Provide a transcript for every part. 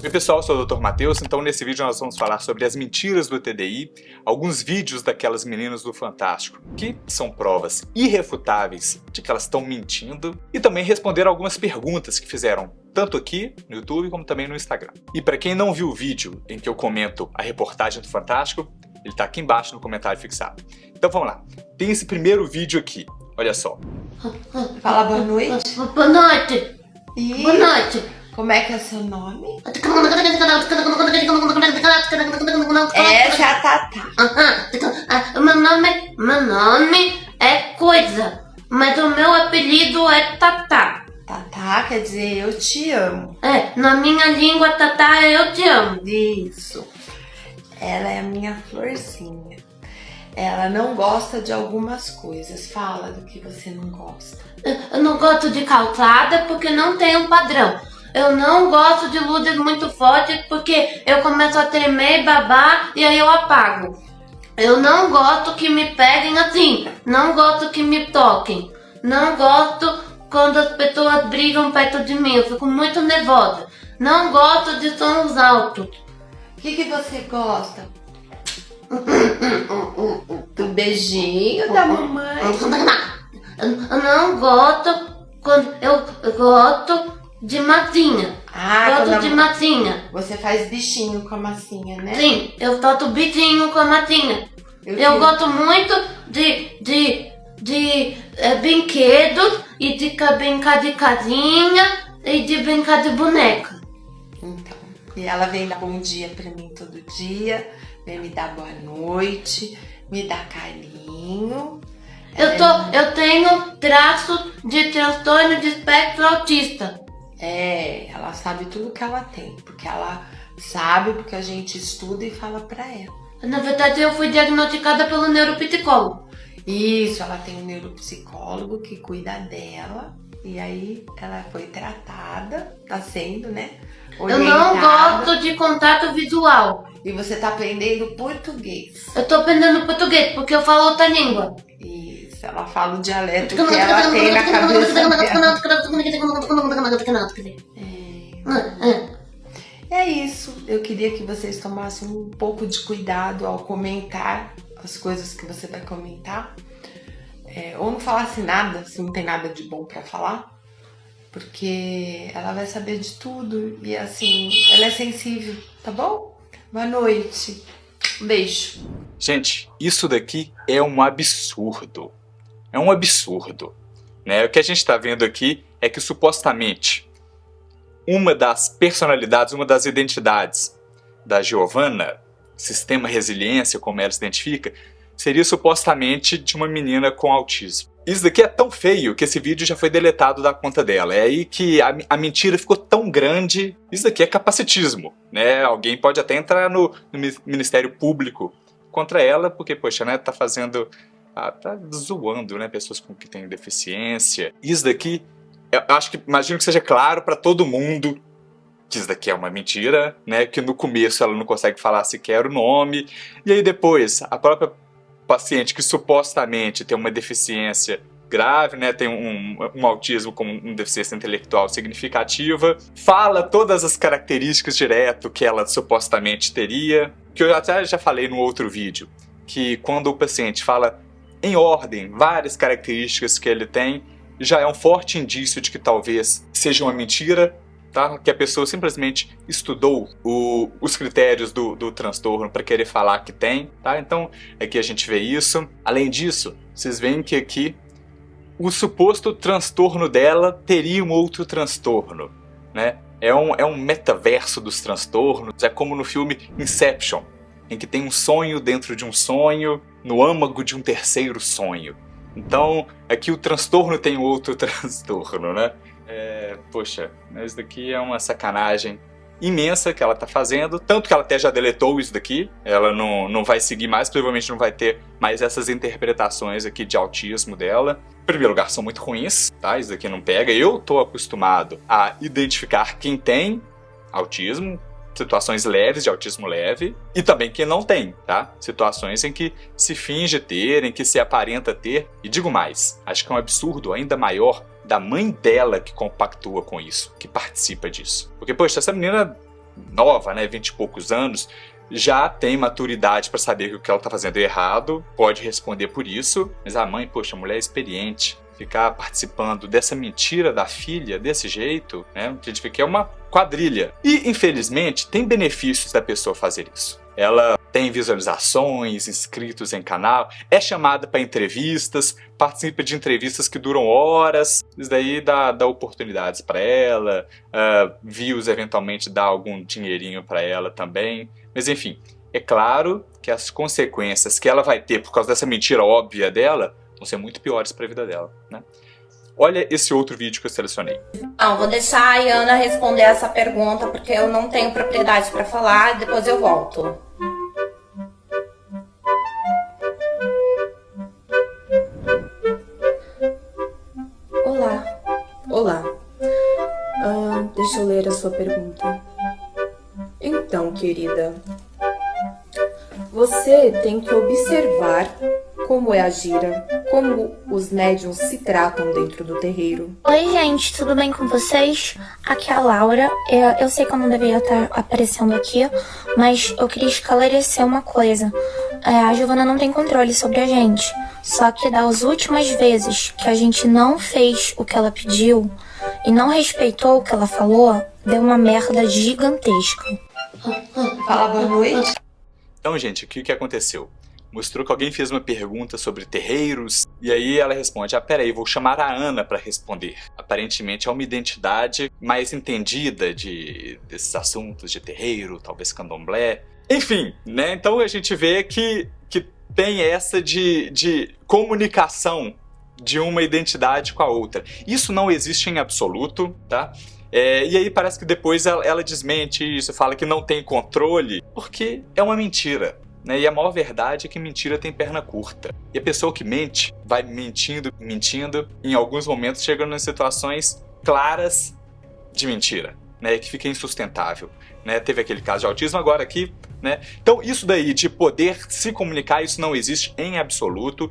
Oi pessoal, eu sou o Dr. Matheus, então nesse vídeo nós vamos falar sobre as mentiras do TDI, alguns vídeos daquelas meninas do Fantástico, que são provas irrefutáveis de que elas estão mentindo, e também responder algumas perguntas que fizeram tanto aqui no YouTube como também no Instagram. E para quem não viu o vídeo em que eu comento a reportagem do Fantástico, ele tá aqui embaixo no comentário fixado. Então vamos lá, tem esse primeiro vídeo aqui, olha só. Fala boa noite. Boa noite. E Boa noite. como é que é seu nome? Essa é a Tatá. Meu nome é Coisa, mas o meu apelido é Tatá. Tatá quer dizer eu te amo. É, na minha língua, Tatá é eu te amo. Isso. Ela é a minha florzinha. Ela não gosta de algumas coisas. Fala do que você não gosta. Eu não gosto de calçada porque não tem um padrão. Eu não gosto de luzes muito fortes porque eu começo a tremer e babar e aí eu apago. Eu não gosto que me peguem assim. Não gosto que me toquem. Não gosto quando as pessoas brigam perto de mim. Eu fico muito nervosa. Não gosto de sons altos. O que você gosta? Do beijinho da mamãe. Eu não gosto quando eu gosto de massinha. Gosto quando de massinha. você faz bichinho com a massinha, né? Sim, eu solto bichinho com a massinha. Eu gosto muito de brinquedos e de brincar de casinha e de brincar de boneca. Então, e ela vem dar bom dia pra mim todo dia, vem me dar boa noite, me dar carinho. Eu tenho traço de transtorno de espectro autista. Ela sabe tudo que ela tem, porque ela sabe, porque a gente estuda e fala pra ela. Na verdade, eu fui diagnosticada pelo neuropsicólogo. Isso, ela tem um neuropsicólogo que cuida dela, e aí ela foi tratada, tá sendo, né? Eu não gosto de contato visual. E você tá aprendendo português. Eu tô aprendendo português porque eu falo outra língua. Isso, ela fala o dialeto que ela tem na cabeça dela. É isso, eu queria que vocês tomassem um pouco de cuidado ao comentar as coisas que você vai comentar. Ou não falasse nada, se não tem nada de bom pra falar. Porque ela vai saber de tudo e assim, ela é sensível, tá bom? Boa noite, um beijo. Gente, isso daqui é um absurdo. É um absurdo, né? O que a gente está vendo aqui é que supostamente uma das personalidades, uma das identidades da Giovanna, Sistema Resiliência, como ela se identifica, seria supostamente de uma menina com autismo. Isso daqui é tão feio que esse vídeo já foi deletado da conta dela. É aí que a mentira ficou tão grande. Isso daqui é capacitismo, né? Alguém pode até entrar no Ministério Público contra ela, porque, poxa, né, tá fazendo... tá zoando, né, pessoas que têm deficiência. Isso daqui, eu acho que, imagino que seja claro para todo mundo que isso daqui é uma mentira, né? Que no começo ela não consegue falar sequer o nome. E aí depois, a própria paciente que supostamente tem uma deficiência grave, né, tem um autismo com uma deficiência intelectual significativa, fala todas as características direto que ela supostamente teria, que eu até já falei no outro vídeo, que quando o paciente fala em ordem várias características que ele tem, já é um forte indício de que talvez seja uma mentira, tá? Que a pessoa simplesmente estudou os critérios do transtorno para querer falar que tem, tá? Então aqui a gente vê isso. Além disso, vocês veem que aqui o suposto transtorno dela teria um outro transtorno, né? É um metaverso dos transtornos, é como no filme Inception, em que tem um sonho dentro de um sonho, no âmago de um terceiro sonho. Então aqui o transtorno tem outro transtorno, né? Poxa, isso daqui é uma sacanagem imensa que ela tá fazendo, tanto que ela até já deletou isso daqui, ela não vai seguir mais, provavelmente não vai ter mais essas interpretações aqui de autismo dela. Em primeiro lugar, são muito ruins, tá? Isso daqui não pega. Eu tô acostumado a identificar quem tem autismo, situações leves de autismo leve, e também quem não tem, tá? Situações em que se finge ter, em que se aparenta ter, e digo mais, acho que é um absurdo ainda maior da mãe dela que compactua com isso, que participa disso. Porque, poxa, essa menina nova, né, 20 e poucos anos, já tem maturidade para saber que o que ela tá fazendo é errado, pode responder por isso, mas a mãe, poxa, a mulher é experiente, ficar participando dessa mentira da filha desse jeito, né, a gente vê que é uma quadrilha. E, infelizmente, tem benefícios da pessoa fazer isso. Ela tem visualizações, inscritos em canal, é chamada para entrevistas, participa de entrevistas que duram horas, isso daí dá oportunidades para ela, views eventualmente dá algum dinheirinho para ela também. Mas enfim, é claro que as consequências que ela vai ter por causa dessa mentira óbvia dela vão ser muito piores para a vida dela, né? Olha esse outro vídeo que eu selecionei. Não, vou deixar a Iana responder essa pergunta porque eu não tenho propriedade para falar, depois eu volto. Olá. Deixa eu ler a sua pergunta. Então, querida, você tem que observar como é a gira, como os médiuns se tratam dentro do terreiro. Oi, gente, tudo bem com vocês? Aqui é a Laura. Eu sei que eu não deveria estar aparecendo aqui, mas eu queria esclarecer uma coisa. A Giovana não tem controle sobre a gente. Só que das últimas vezes que a gente não fez o que ela pediu e não respeitou o que ela falou, deu uma merda gigantesca. Fala boa noite. Então, gente, o que aconteceu? Mostrou que alguém fez uma pergunta sobre terreiros, e aí ela responde, peraí, vou chamar a Ana para responder. Aparentemente é uma identidade mais entendida desses assuntos de terreiro, talvez candomblé. Enfim, né? Então a gente vê que tem essa de comunicação de uma identidade com a outra. Isso não existe em absoluto, tá? E aí parece que depois ela desmente isso, fala que não tem controle, porque é uma mentira. Né? E a maior verdade é que mentira tem perna curta. E a pessoa que mente, vai mentindo, em alguns momentos chegando em situações claras de mentira, né? Que fica insustentável. Né? Teve aquele caso de autismo, agora aqui, né? Então isso daí de poder se comunicar, isso não existe em absoluto.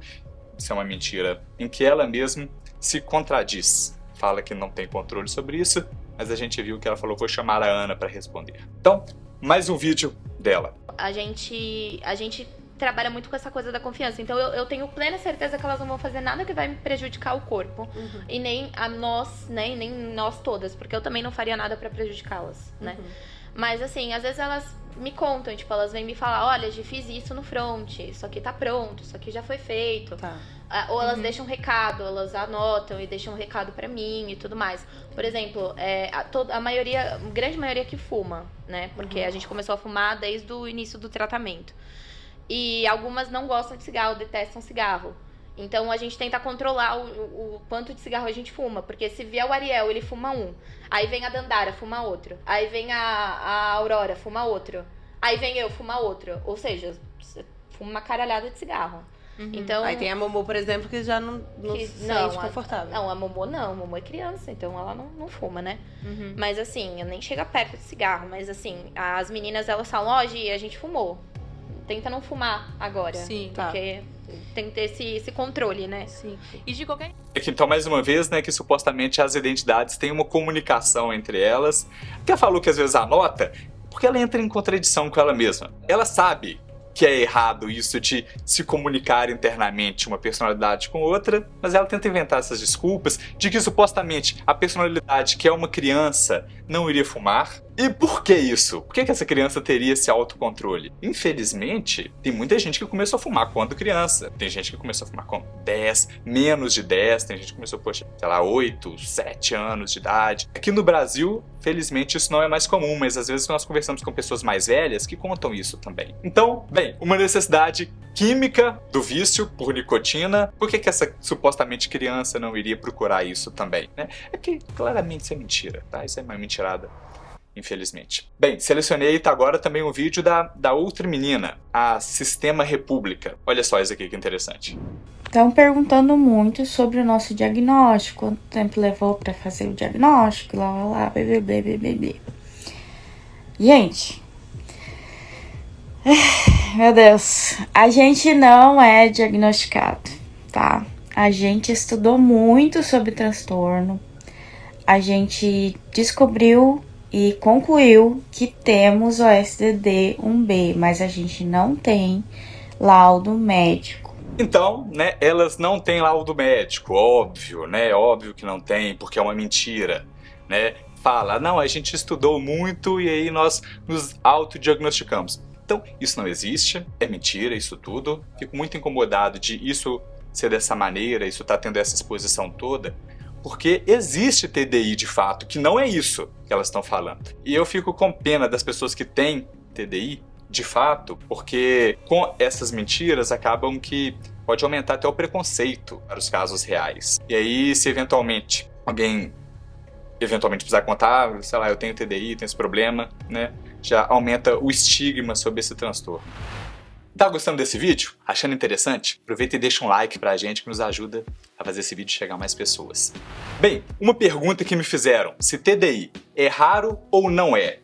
Isso é uma mentira em que ela mesma se contradiz. Fala que não tem controle sobre isso, mas a gente viu que ela falou, vou chamar a Ana para responder. Então, mais um vídeo dela. A gente trabalha muito com essa coisa da confiança. Então eu tenho plena certeza que elas não vão fazer nada que vai me prejudicar o corpo. Uhum. E nem a nós, né? E nem nós todas. Porque eu também não faria nada pra prejudicá-las, né? Mas assim, às vezes elas me contam, tipo, elas vêm me falar, olha, já fiz isso no front, isso aqui tá pronto, isso aqui já foi feito. Tá. Ou elas deixam um recado, elas anotam e deixam um recado pra mim e tudo mais. Por exemplo, a grande maioria que fuma, né? Porque a gente começou a fumar desde o início do tratamento. E algumas não gostam de cigarro, detestam cigarro. Então a gente tenta controlar o quanto de cigarro a gente fuma. Porque se vier o Ariel, ele fuma um. Aí vem a Dandara, fuma outro. Aí vem a Aurora, fuma outro. Aí vem eu, fuma outro. Ou seja, você fuma uma caralhada de cigarro. Então, aí tem a Momô, por exemplo, que já não se sente confortável. Não, a Momô não. A Momô é criança, então ela não fuma, né? Mas assim, nem chega perto de cigarro. Mas assim, as meninas, elas falam, Gi, a gente fumou. Tenta não fumar agora. Sim, porque tem que ter esse controle, né? Sim. E de qualquer... Então, mais uma vez, né, que supostamente as identidades têm uma comunicação entre elas. Até falou que às vezes anota, porque ela entra em contradição com ela mesma. Ela sabe que é errado isso de se comunicar internamente uma personalidade com outra, mas ela tenta inventar essas desculpas de que supostamente a personalidade que é uma criança não iria fumar. E por que isso? Por que essa criança teria esse autocontrole? Infelizmente, tem muita gente que começou a fumar quando criança. Tem gente que começou a fumar com 10, menos de 10, tem gente que começou, poxa, sei lá, 8, 7 anos de idade. Aqui no Brasil, felizmente, isso não é mais comum, mas às vezes nós conversamos com pessoas mais velhas que contam isso também. Então, bem, uma necessidade química do vício por nicotina. Por que essa supostamente criança não iria procurar isso também, né? É que claramente isso é mentira, tá? Isso é uma mentirada, infelizmente. Bem, selecionei agora também um vídeo da outra menina, a Sistema República. Olha só isso aqui que interessante. Estão perguntando muito sobre o nosso diagnóstico, quanto tempo levou para fazer o diagnóstico, lá, blá. Gente, meu Deus, a gente não é diagnosticado, tá? A gente estudou muito sobre transtorno, a gente descobriu e concluiu que temos OSDD 1B, mas a gente não tem laudo médico. Então, né, elas não têm laudo médico, óbvio, né? Óbvio que não tem, porque é uma mentira, né? Fala, não, a gente estudou muito e aí nós nos autodiagnosticamos. Então, isso não existe, é mentira isso tudo. Fico muito incomodado de isso ser dessa maneira, isso tá tendo essa exposição toda, porque existe TDI de fato, que não é isso que elas estão falando. E eu fico com pena das pessoas que têm TDI, de fato, porque com essas mentiras acabam que pode aumentar até o preconceito para os casos reais. E aí, se eventualmente alguém precisar contar, sei lá, eu tenho TDI, tenho esse problema, né? Já aumenta o estigma sobre esse transtorno. Tá gostando desse vídeo? Achando interessante? Aproveita e deixa um like pra gente que nos ajuda a fazer esse vídeo chegar a mais pessoas. Bem, uma pergunta que me fizeram, se TDI é raro ou não é?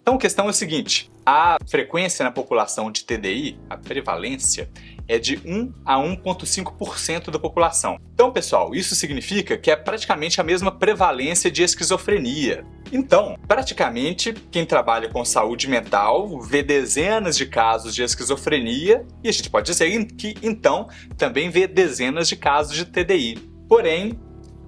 Então a questão é a seguinte, a frequência na população de TDI, a prevalência, é de 1 a 1,5% da população. Então, pessoal, isso significa que é praticamente a mesma prevalência de esquizofrenia. Então, praticamente, quem trabalha com saúde mental vê dezenas de casos de esquizofrenia e a gente pode dizer que, então, também vê dezenas de casos de TDI. Porém,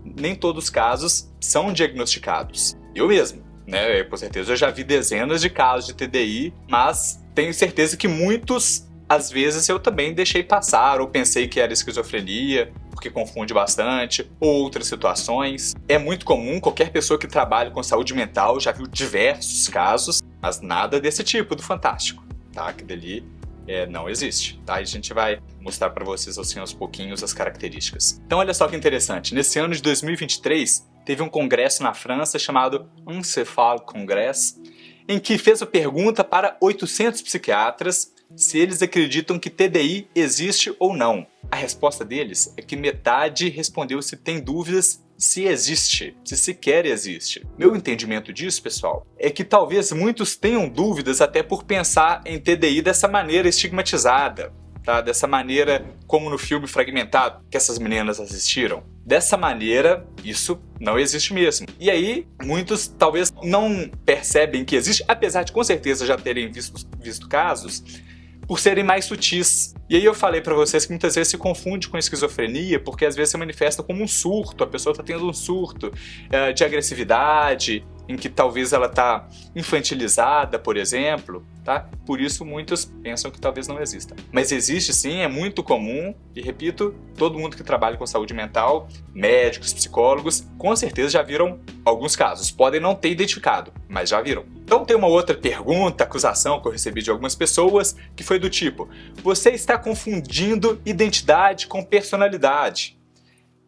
nem todos os casos são diagnosticados. Eu mesmo, né? Com certeza eu já vi dezenas de casos de TDI, mas tenho certeza que muitos, às vezes, eu também deixei passar ou pensei que era esquizofrenia, porque confunde bastante, ou outras situações. É muito comum, qualquer pessoa que trabalha com saúde mental já viu diversos casos, mas nada desse tipo do Fantástico, tá? Que dali não existe, tá? E a gente vai mostrar para vocês assim aos pouquinhos as características. Então olha só que interessante, nesse ano de 2023, teve um congresso na França chamado Encéphale Congress, em que fez a pergunta para 800 psiquiatras se eles acreditam que TDI existe ou não. A resposta deles é que metade respondeu se tem dúvidas se existe, se sequer existe. Meu entendimento disso, pessoal, é que talvez muitos tenham dúvidas até por pensar em TDI dessa maneira estigmatizada, tá? Dessa maneira como no filme Fragmentado, que essas meninas assistiram. Dessa maneira, isso não existe mesmo. E aí, muitos talvez não percebem que existe, apesar de com certeza já terem visto casos, por serem mais sutis. E aí eu falei pra vocês que muitas vezes se confunde com esquizofrenia, porque às vezes se manifesta como um surto, a pessoa tá tendo um surto de agressividade, em que talvez ela tá infantilizada, por exemplo, tá? Por isso muitos pensam que talvez não exista. Mas existe sim, é muito comum, e repito, todo mundo que trabalha com saúde mental, médicos, psicólogos, com certeza já viram alguns casos. Podem não ter identificado, mas já viram. Então tem uma outra pergunta, acusação que eu recebi de algumas pessoas, que foi do tipo, você está confundindo identidade com personalidade.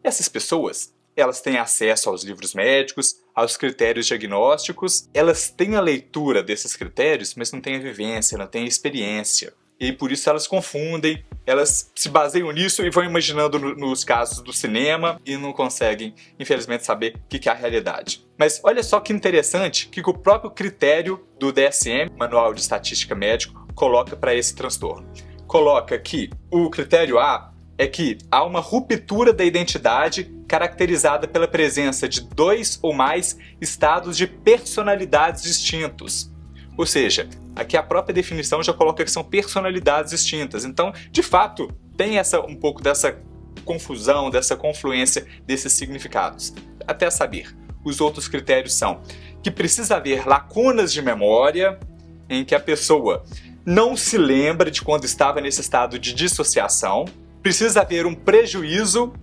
Essas pessoas, elas têm acesso aos livros médicos, aos critérios diagnósticos, elas têm a leitura desses critérios, mas não têm a vivência, não têm a experiência. E por isso elas confundem, elas se baseiam nisso e vão imaginando nos casos do cinema e não conseguem, infelizmente, saber o que é a realidade. Mas olha só que interessante que o próprio critério do DSM, Manual de Estatística Médico, coloca para esse transtorno. Coloca que o critério A é que há uma ruptura da identidade caracterizada pela presença de 2 ou mais estados de personalidades distintos. Ou seja, aqui a própria definição já coloca que são personalidades distintas. Então, de fato, tem um pouco dessa confusão, dessa confluência desses significados. Até saber, os outros critérios são que precisa haver lacunas de memória, em que a pessoa não se lembra de quando estava nesse estado de dissociação, precisa haver um prejuízo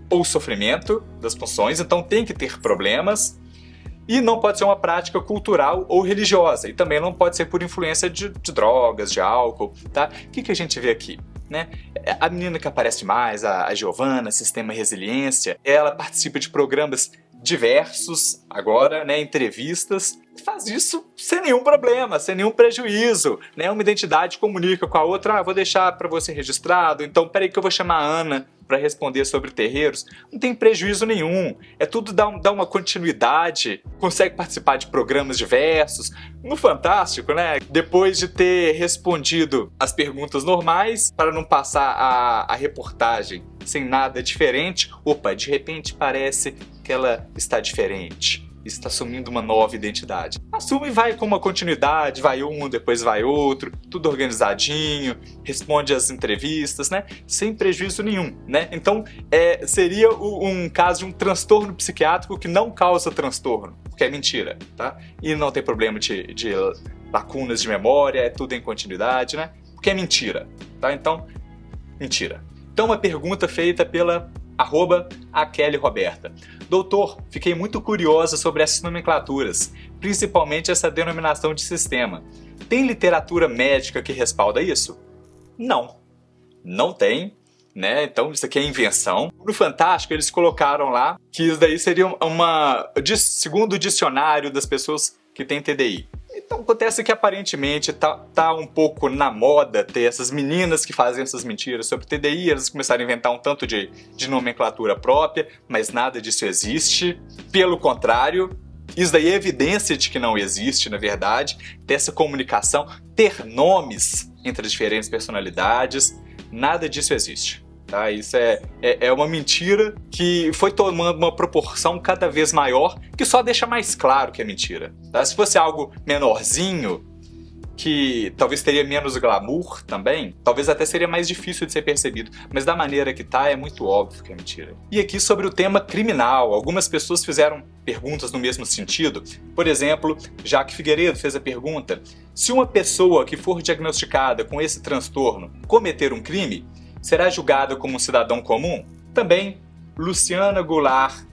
ou sofrimento das funções, então tem que ter problemas, e não pode ser uma prática cultural ou religiosa, e também não pode ser por influência de drogas, de álcool, tá? O que a gente vê aqui? Né? A menina que aparece mais, a Giovana, Sistema Resiliência, ela participa de programas diversos agora, né, entrevistas, faz isso sem nenhum problema, sem nenhum prejuízo, né? Uma identidade comunica com a outra, vou deixar para você registrado, então peraí que eu vou chamar a Ana para responder sobre terreiros, não tem prejuízo nenhum, é tudo dá uma continuidade, consegue participar de programas diversos, no Fantástico, né? Depois de ter respondido as perguntas normais, para não passar a reportagem sem nada diferente, opa, de repente parece que ela está diferente. está assumindo uma nova identidade. Assume e vai com uma continuidade, vai um, depois vai outro, tudo organizadinho, responde às entrevistas, né? Sem prejuízo nenhum, né? Então, seria um caso de um transtorno psiquiátrico que não causa transtorno, porque é mentira, tá? E não tem problema de lacunas de memória, é tudo em continuidade, né? Porque é mentira, tá? Então, mentira. Então, uma pergunta feita pela @akellyroberta. Doutor, fiquei muito curiosa sobre essas nomenclaturas, principalmente essa denominação de sistema. Tem literatura médica que respalda isso? Não. Não tem, né? Então isso aqui é invenção. No Fantástico eles colocaram lá que isso daí seria segundo o dicionário das pessoas que têm TDI. Então acontece que aparentemente tá um pouco na moda ter essas meninas que fazem essas mentiras sobre TDI, elas começaram a inventar um tanto de nomenclatura própria, mas nada disso existe. Pelo contrário, isso daí é evidência de que não existe, na verdade, dessa comunicação, ter nomes entre as diferentes personalidades, nada disso existe. Tá? Isso é uma mentira que foi tomando uma proporção cada vez maior, que só deixa mais claro que é mentira. Tá? Se fosse algo menorzinho, que talvez teria menos glamour também, talvez até seria mais difícil de ser percebido, mas da maneira que tá, é muito óbvio que é mentira. E aqui sobre o tema criminal, algumas pessoas fizeram perguntas no mesmo sentido. Por exemplo, Jaque Figueiredo fez a pergunta: se uma pessoa que for diagnosticada com esse transtorno cometer um crime, será julgada como um cidadão comum? Também, Luciana Goulart,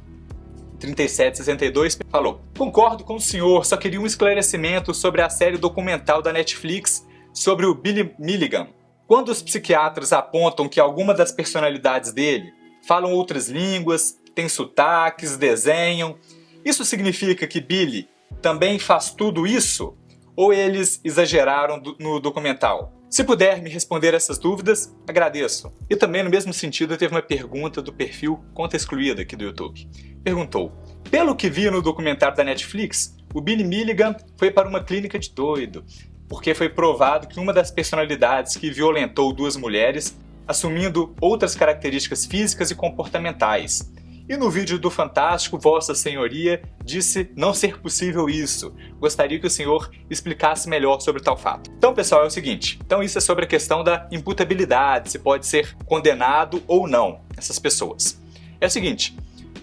3762, falou: concordo com o senhor, só queria um esclarecimento sobre a série documental da Netflix sobre o Billy Milligan. Quando os psiquiatras apontam que alguma das personalidades dele falam outras línguas, têm sotaques, desenham, isso significa que Billy também faz tudo isso? Ou eles exageraram no documental? Se puder me responder essas dúvidas, agradeço. E também no mesmo sentido teve uma pergunta do perfil Conta Excluída aqui do YouTube. Perguntou: pelo que vi no documentário da Netflix, o Billy Milligan foi para uma clínica de doido, porque foi provado que uma das personalidades que violentou duas mulheres, assumindo outras características físicas e comportamentais. E no vídeo do Fantástico, Vossa Senhoria disse não ser possível isso. Gostaria que o senhor explicasse melhor sobre tal fato. Então, pessoal, é o seguinte. Então, isso é sobre a questão da imputabilidade, se pode ser condenado ou não essas pessoas. É o seguinte,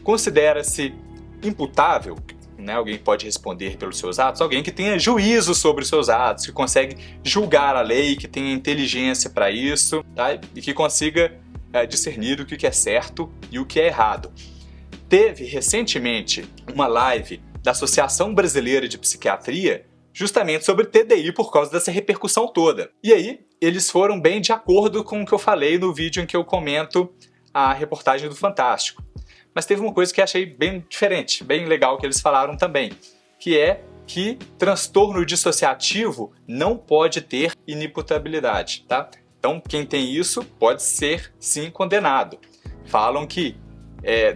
considera-se imputável, né, alguém pode responder pelos seus atos, alguém que tenha juízo sobre os seus atos, que consegue julgar a lei, que tenha inteligência para isso, tá? E que consiga discernir o que é certo e o que é errado. Teve recentemente uma live da Associação Brasileira de Psiquiatria justamente sobre TDI por causa dessa repercussão toda. E aí, eles foram bem de acordo com o que eu falei no vídeo em que eu comento a reportagem do Fantástico. Mas teve uma coisa que eu achei bem diferente, bem legal que eles falaram também, que é que transtorno dissociativo não pode ter inimputabilidade, tá? Então, quem tem isso pode ser, sim, condenado. Falam que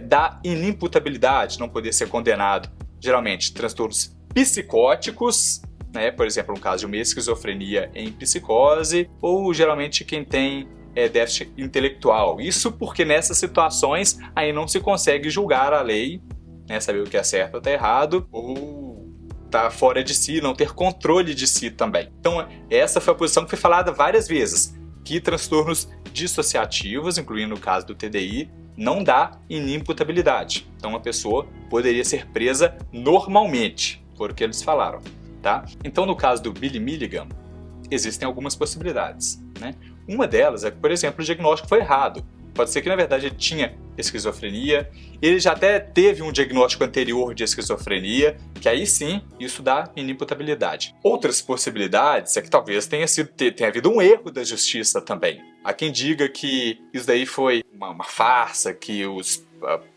da inimputabilidade, não poder ser condenado, geralmente, transtornos psicóticos, né? Por exemplo, no caso de uma esquizofrenia em psicose, ou geralmente quem tem déficit intelectual. Isso porque nessas situações aí não se consegue julgar a lei, né? Saber o que é certo ou está errado, ou tá fora de si, não ter controle de si também. Então, essa foi a posição que foi falada várias vezes, que transtornos dissociativos, incluindo o caso do TDI, não dá inimputabilidade. Então, a pessoa poderia ser presa normalmente, foi o que eles falaram, tá? Então, no caso do Billy Milligan, existem algumas possibilidades, né? Uma delas é que, por exemplo, o diagnóstico foi errado. Pode ser que, na verdade, ele tinha esquizofrenia, ele já até teve um diagnóstico anterior de esquizofrenia, que aí sim, isso dá inimputabilidade. Outras possibilidades é que talvez tenha havido um erro da justiça também. Há quem diga que isso daí foi uma farsa, que os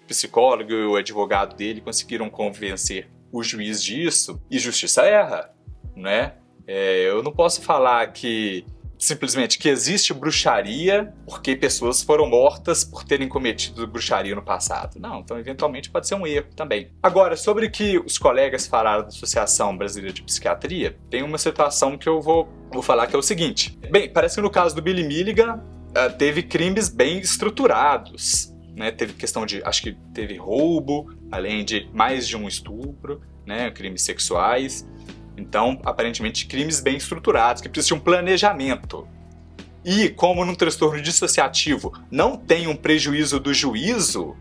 psicólogos e o advogado dele conseguiram convencer o juiz disso, e justiça erra, né? Eu não posso falar que simplesmente que existe bruxaria porque pessoas foram mortas por terem cometido bruxaria no passado. Não, então eventualmente pode ser um erro também. Agora, sobre o que os colegas falaram da Associação Brasileira de Psiquiatria, tem uma situação que eu vou falar que é o seguinte. Bem, parece que no caso do Billy Milligan teve crimes bem estruturados, né? Teve questão de, acho que teve roubo, além de mais de um estupro, né? Crimes sexuais. Então, aparentemente, crimes bem estruturados, que precisam de um planejamento. E como num transtorno dissociativo não tem um prejuízo do juízo,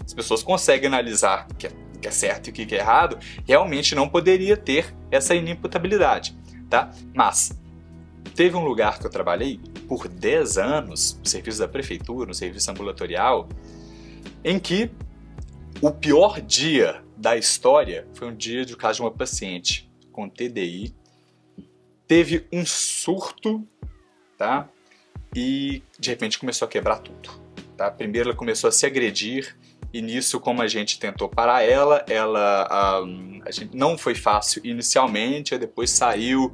as pessoas conseguem analisar o que é certo e o que é errado, realmente não poderia ter essa inimputabilidade, tá? Mas teve um lugar que eu trabalhei por 10 anos, no serviço da prefeitura, no serviço ambulatorial, em que o pior dia da história foi um dia do caso de uma paciente com TDI, teve um surto, tá? E de repente começou a quebrar tudo, tá? Primeiro ela começou a se agredir, e nisso, como a gente tentou parar ela a gente não foi fácil inicialmente, depois saiu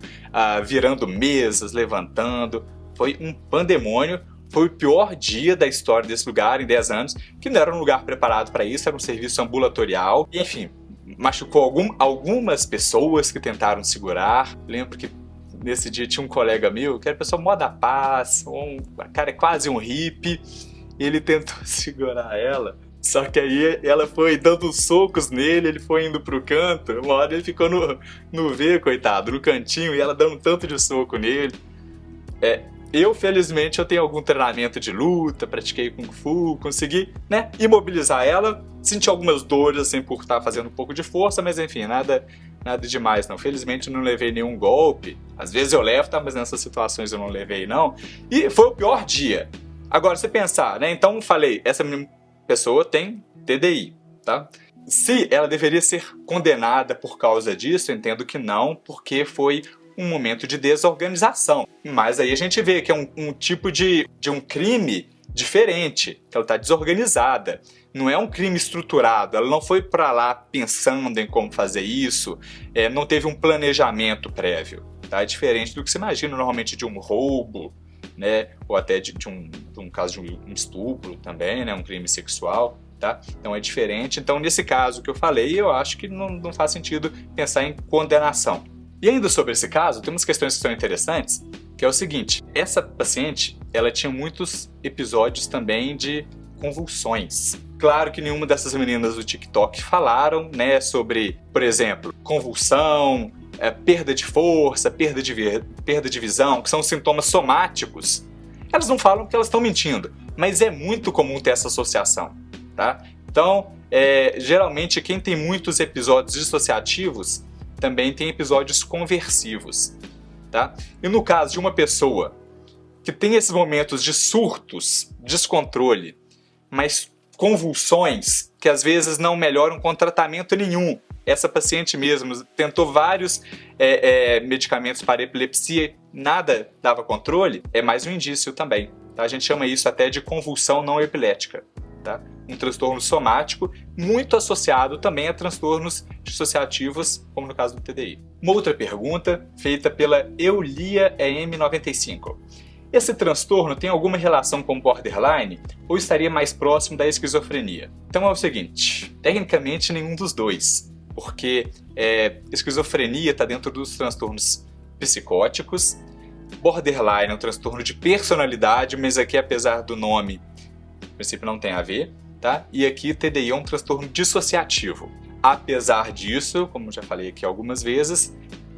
virando mesas, levantando, foi um pandemônio. Foi o pior dia da história desse lugar em 10 anos, que não era um lugar preparado para isso, era um serviço ambulatorial. E, enfim, machucou algumas pessoas que tentaram segurar. Lembro que nesse dia tinha um colega meu, que era pessoa mó da paz, cara, quase um hippie, e ele tentou segurar ela. Só que aí ela foi dando socos nele, ele foi indo pro canto, uma hora ele ficou no V, coitado, no cantinho, e ela dando tanto de soco nele. Eu, felizmente, eu tenho algum treinamento de luta, pratiquei Kung Fu, consegui, né, imobilizar ela, senti algumas dores, assim, por estar fazendo um pouco de força, mas enfim, nada demais, não. Felizmente, não levei nenhum golpe. Às vezes eu levo, tá, mas nessas situações eu não levei, não. E foi o pior dia. Agora, você pensar, né, então falei, essa pessoa tem TDI, tá? Se ela deveria ser condenada por causa disso, eu entendo que não, porque foi um momento de desorganização. Mas aí a gente vê que é um tipo de um crime diferente, que ela está desorganizada. Não é um crime estruturado, ela não foi para lá pensando em como fazer isso, não teve um planejamento prévio. Tá? É diferente do que se imagina normalmente de um roubo, né? Ou até de um caso de um estupro também, né? Um crime sexual. Tá? Então é diferente. Então, nesse caso que eu falei, eu acho que não faz sentido pensar em condenação. E ainda sobre esse caso, tem umas questões que são interessantes, que é o seguinte: essa paciente, ela tinha muitos episódios também de convulsões. Claro que nenhuma dessas meninas do TikTok falaram, né, sobre, por exemplo, convulsão, perda de força, perda de visão, que são sintomas somáticos. Elas não falam porque elas estão mentindo, mas é muito comum ter essa associação, tá? Então, geralmente, quem tem muitos episódios dissociativos também tem episódios conversivos, tá? E no caso de uma pessoa que tem esses momentos de surtos, descontrole, mas convulsões que às vezes não melhoram com tratamento nenhum. Essa paciente mesmo tentou vários medicamentos para epilepsia, nada dava controle, é mais um indício também. Tá? A gente chama isso até de convulsão não epilética. Tá? Um transtorno somático muito associado também a transtornos dissociativos, como no caso do TDI. Uma outra pergunta feita pela Eulia EM95. Esse transtorno tem alguma relação com borderline ou estaria mais próximo da esquizofrenia? Então é o seguinte, tecnicamente nenhum dos dois, porque esquizofrenia está dentro dos transtornos psicóticos, borderline é um transtorno de personalidade, mas aqui, apesar do nome, no princípio não tem a ver, tá? E aqui TDI é um transtorno dissociativo. Apesar disso, como já falei aqui algumas vezes,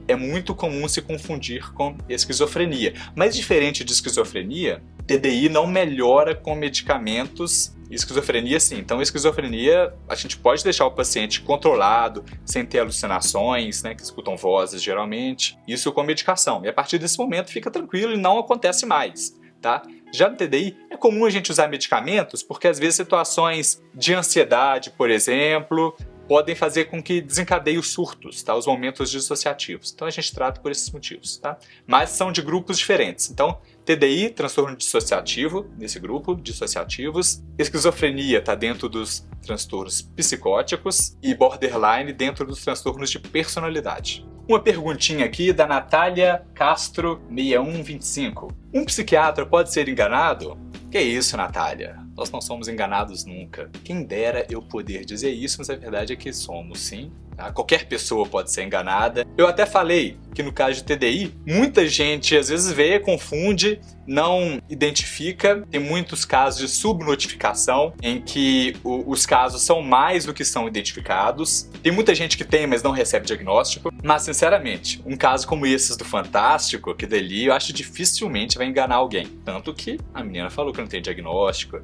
é muito comum se confundir com esquizofrenia. Mas diferente de esquizofrenia, TDI não melhora com medicamentos, esquizofrenia sim. Então, esquizofrenia, a gente pode deixar o paciente controlado, sem ter alucinações, né, que escutam vozes geralmente, isso com medicação. E a partir desse momento fica tranquilo e não acontece mais. Tá? Já no TDI, é comum a gente usar medicamentos porque às vezes situações de ansiedade, por exemplo, podem fazer com que desencadeie os surtos, tá? Os momentos dissociativos. Então a gente trata por esses motivos. Tá? Mas são de grupos diferentes. Então, TDI, transtorno dissociativo, nesse grupo, dissociativos. Esquizofrenia está dentro dos transtornos psicóticos e borderline dentro dos transtornos de personalidade. Uma perguntinha aqui da Natália Castro 6125. Um psiquiatra pode ser enganado? Que isso, Natália? Nós não somos enganados nunca. Quem dera eu poder dizer isso, mas a verdade é que somos sim. Tá? Qualquer pessoa pode ser enganada. Eu até falei que no caso de TDI, muita gente às vezes vê, confunde, não identifica. Tem muitos casos de subnotificação, em que os casos são mais do que são identificados. Tem muita gente que tem, mas não recebe diagnóstico. Mas, sinceramente, um caso como esses do Fantástico, que dali, eu acho dificilmente vai enganar alguém. Tanto que a menina falou que não tem diagnóstico,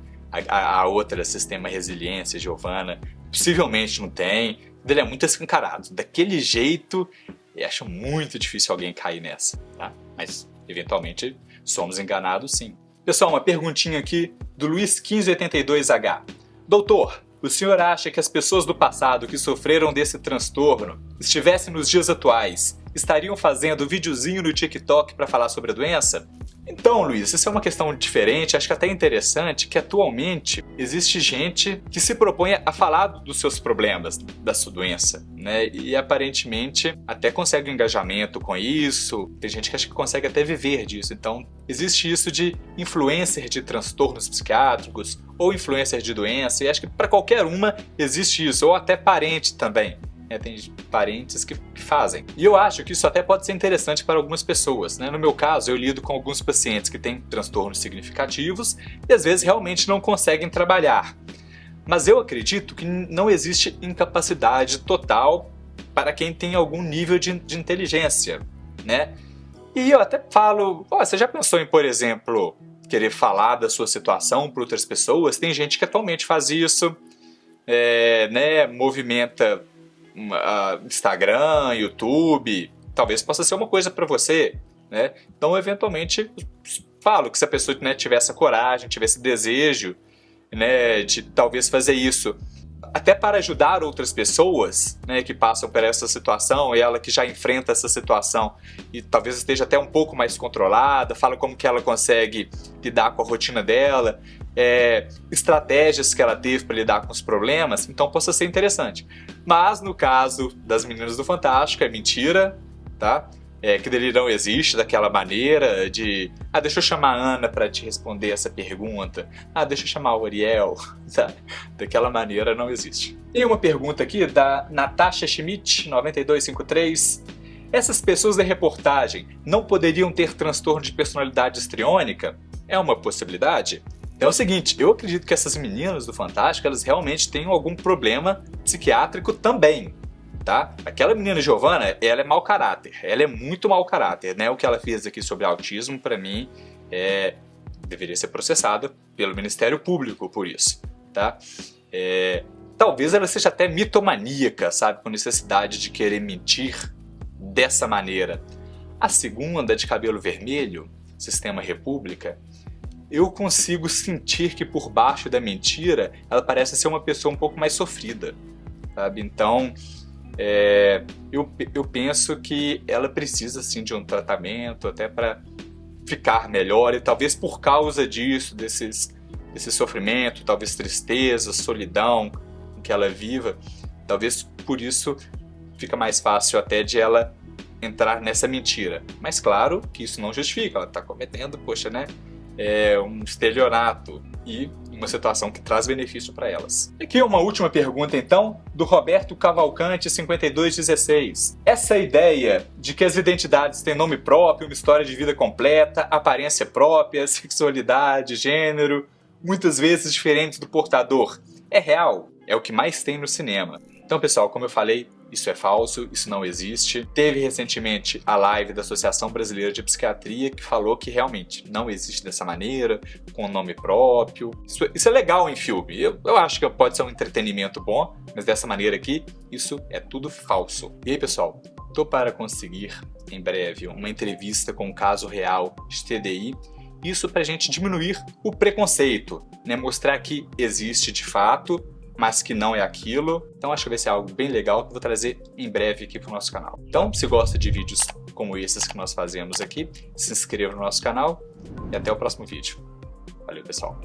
a outra, Sistema Resiliência, Giovana, possivelmente não tem. Ele é muito escancarado. Daquele jeito, eu acho muito difícil alguém cair nessa, tá? Mas, eventualmente, somos enganados sim. Pessoal, uma perguntinha aqui do Luiz 1582H. Doutor, o senhor acha que as pessoas do passado que sofreram desse transtorno estivessem nos dias atuais, estariam fazendo videozinho no TikTok para falar sobre a doença? Então, Luiz, isso é uma questão diferente, acho que até interessante, que atualmente existe gente que se propõe a falar dos seus problemas, da sua doença, né? E aparentemente até consegue um engajamento com isso, tem gente que acha que consegue até viver disso. Então, existe isso de influencer de transtornos psiquiátricos ou influencer de doença, e acho que para qualquer uma existe isso, ou até parente também. Tem parentes que fazem. E eu acho que isso até pode ser interessante para algumas pessoas, né? No meu caso, eu lido com alguns pacientes que têm transtornos significativos e às vezes realmente não conseguem trabalhar. Mas eu acredito que não existe incapacidade total para quem tem algum nível de inteligência, né? E eu até falo, você já pensou em, por exemplo, querer falar da sua situação para outras pessoas? Tem gente que atualmente faz isso, né? Movimenta Instagram, YouTube, talvez possa ser uma coisa para você, né? Então, eventualmente, falo que se a pessoa, né, tivesse a coragem, tivesse desejo, né, de talvez fazer isso, até para ajudar outras pessoas, né, que passam por essa situação, e ela que já enfrenta essa situação e talvez esteja até um pouco mais controlada, fala como que ela consegue lidar com a rotina dela, estratégias que ela teve para lidar com os problemas, então possa ser interessante. Mas no caso das meninas do Fantástico é mentira, tá? Que dele não existe daquela maneira de deixa eu chamar a Ana para te responder essa pergunta, deixa eu chamar o Ariel, tá? Daquela maneira não existe. E uma pergunta aqui da Natasha Schmidt 9253. Essas pessoas da reportagem não poderiam ter transtorno de personalidade histriônica? É uma possibilidade? Então é o seguinte, eu acredito que essas meninas do Fantástico, elas realmente têm algum problema psiquiátrico também, tá? Aquela menina Giovana, ela é mau caráter, ela é muito mau caráter, né? O que ela fez aqui sobre autismo, pra mim, deveria ser processada pelo Ministério Público por isso, tá? Talvez ela seja até mitomaníaca, sabe? Com necessidade de querer mentir dessa maneira. A segunda, de cabelo vermelho, Sistema República, eu consigo sentir que por baixo da mentira ela parece ser uma pessoa um pouco mais sofrida, sabe? Então, eu penso que ela precisa sim de um tratamento até para ficar melhor, e talvez por causa disso, desse sofrimento, talvez tristeza, solidão que ela viva, talvez por isso fica mais fácil até de ela entrar nessa mentira. Mas claro que isso não justifica, ela está cometendo, um estelionato e uma situação que traz benefício para elas. Aqui uma última pergunta então, do Roberto Cavalcante 5216. Essa ideia de que as identidades têm nome próprio, uma história de vida completa, aparência própria, sexualidade, gênero, muitas vezes diferentes do portador, é real? É o que mais tem no cinema. Então, pessoal, como eu falei, isso é falso, isso não existe. Teve recentemente a live da Associação Brasileira de Psiquiatria que falou que realmente não existe dessa maneira, com nome próprio. Isso é legal em filme. Eu acho que pode ser um entretenimento bom, mas dessa maneira aqui, isso é tudo falso. E aí, pessoal, tô para conseguir em breve uma entrevista com um caso real de TDI. Isso para a gente diminuir o preconceito, né? Mostrar que existe de fato, mas que não é aquilo. Então acho que vai ser algo bem legal que eu vou trazer em breve aqui para o nosso canal. Então, se gosta de vídeos como esses que nós fazemos aqui, se inscreva no nosso canal e até o próximo vídeo. Valeu, pessoal!